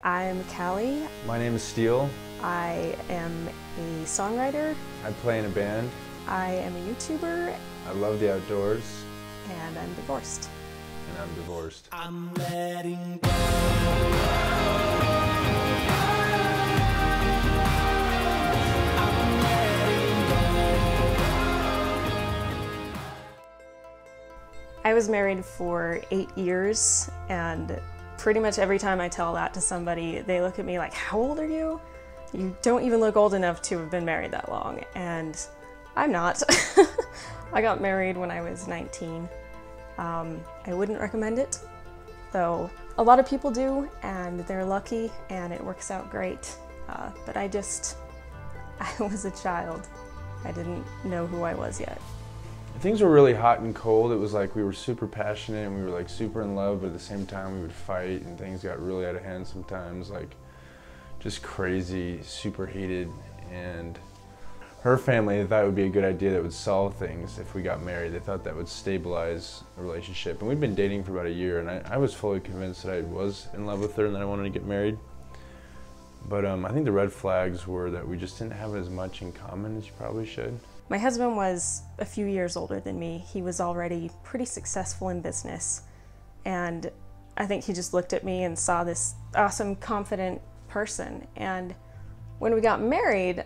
I'm Callie. My name is Steele. I am a songwriter. I play in a band. I am a YouTuber. I love the outdoors. And I'm divorced. And I'm divorced. I'm letting go. I was married for 8 years, and pretty much every time I tell that to somebody, they look at me like, how old are you? You don't even look old enough to have been married that long. And I'm not. I got married when I was 19. I wouldn't recommend it, though a lot of people do, and they're lucky, and it works out great. But I was a child. I didn't know who I was yet. Things were really hot and cold. It was like we were super passionate and we were like super in love, but at the same time we would fight and things got really out of hand sometimes, like just crazy, super heated. And her family thought it would be a good idea that would solve things if we got married. They thought that would stabilize a relationship. And we'd been dating for about a year, and I was fully convinced that I was in love with her and that I wanted to get married. But I think the red flags were that we just didn't have as much in common as you probably should. My husband was a few years older than me. He was already pretty successful in business, and I think he just looked at me and saw this awesome, confident person. And when we got married,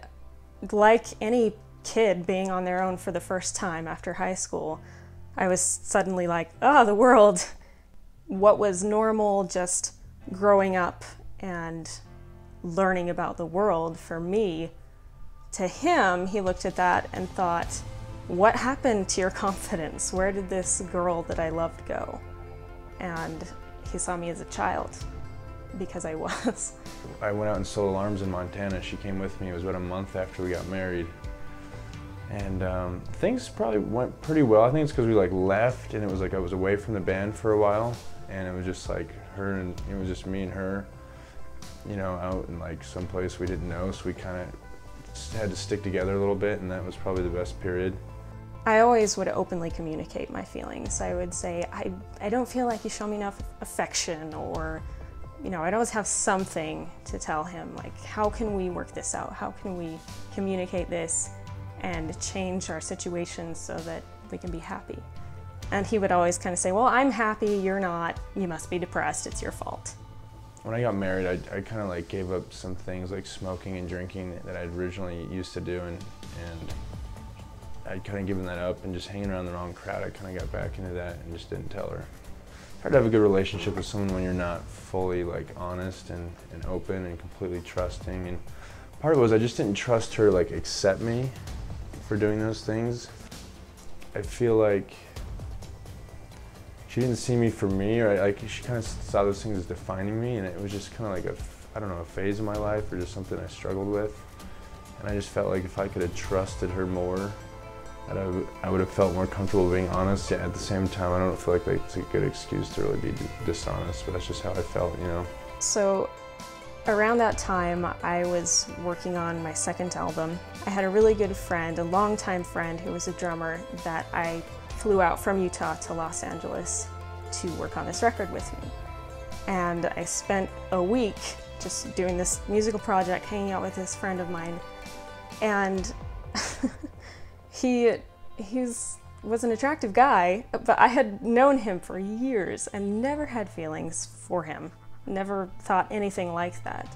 like any kid being on their own for the first time after high school, I was suddenly like, oh, the world. What was normal, just growing up and learning about the world for me, to him, he looked at that and thought, what happened to your confidence? Where did this girl that I loved go? And he saw me as a child, because I was. I went out and sold alarms in Montana. She came with me. It was about a month after we got married. And things probably went pretty well. I think it's because we like left, and it was like I was away from the band for a while, and it was just like her, and it was just me and her, you know, out in like some place we didn't know, so we kind of had to stick together a little bit, and that was probably the best period. I always would openly communicate my feelings. I would say, I don't feel like you show me enough affection, or, you know, I'd always have something to tell him, like, how can we work this out? How can we communicate this and change our situation so that we can be happy? And he would always kind of say, well, I'm happy, you're not, you must be depressed, it's your fault. When I got married, I kind of like gave up some things like smoking and drinking that I'd originally used to do, and I'd kind of given that up, and just hanging around the wrong crowd, I kind of got back into that and just didn't tell her. It's hard to have a good relationship with someone when you're not fully like honest and open and completely trusting. And part of it was I just didn't trust her like accept me for doing those things. I feel like she didn't see me for me, or like she kind of saw those things as defining me, and it was just kind of like I don't know, a phase of my life, or just something I struggled with. And I just felt like if I could have trusted her more, that I would have felt more comfortable being honest. Yet at the same time, I don't feel like it's a good excuse to really be dishonest, but that's just how I felt, you know. So around that time, I was working on my second album. I had a really good friend, a longtime friend who was a drummer, that I flew out from Utah to Los Angeles to work on this record with me. And I spent a week just doing this musical project, hanging out with this friend of mine. And he was an attractive guy, but I had known him for years and never had feelings for him. Never thought anything like that.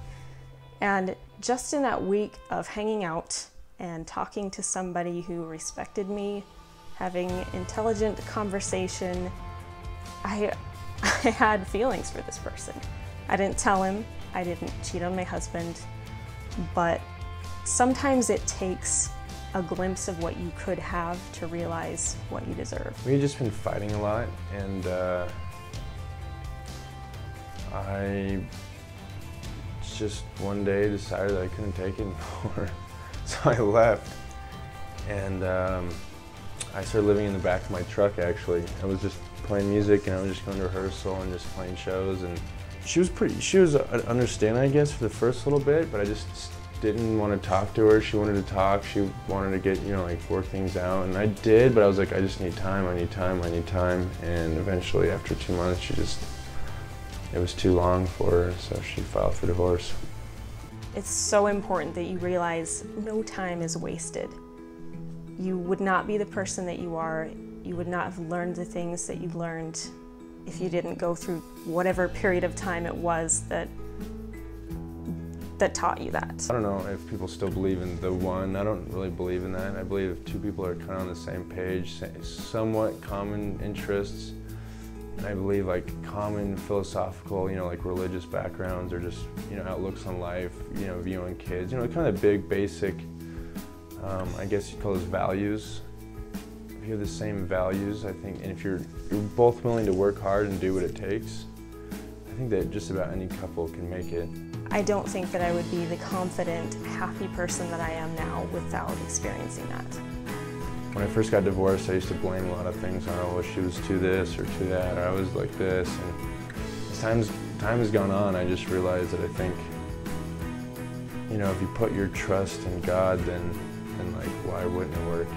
And just in that week of hanging out and talking to somebody who respected me, having intelligent conversation, I had feelings for this person. I didn't tell him, I didn't cheat on my husband, but sometimes it takes a glimpse of what you could have to realize what you deserve. We had just been fighting a lot, and I just one day decided I couldn't take it anymore. So I left, and I started living in the back of my truck, actually. I was just playing music, and I was just going to rehearsal and just playing shows. And she was understanding, I guess, for the first little bit, but I just didn't want to talk to her. She wanted to talk. She wanted to get, you know, like work things out. And I did, but I was like, I just need time, I need time, I need time. And eventually, after 2 months, she just it was too long for her, so she filed for divorce. It's so important that you realize no time is wasted. You would not be the person that you are, you would not have learned the things that you learned if you didn't go through whatever period of time it was that taught you that. I don't know if people still believe in the one. I don't really believe in that. I believe if two people are kind of on the same page, somewhat common interests, and I believe like common philosophical, like religious backgrounds or just, outlooks on life, view on kids, kind of big, basic, I guess you'd call those values. If you have the same values, I think, and if you're both willing to work hard and do what it takes, I think that just about any couple can make it. I don't think that I would be the confident, happy person that I am now without experiencing that. When I first got divorced, I used to blame a lot of things on, oh, well, she was too this or too that, or I was like this. And as time has gone on, I just realized that I think, if you put your trust in God, then like, why wouldn't it work?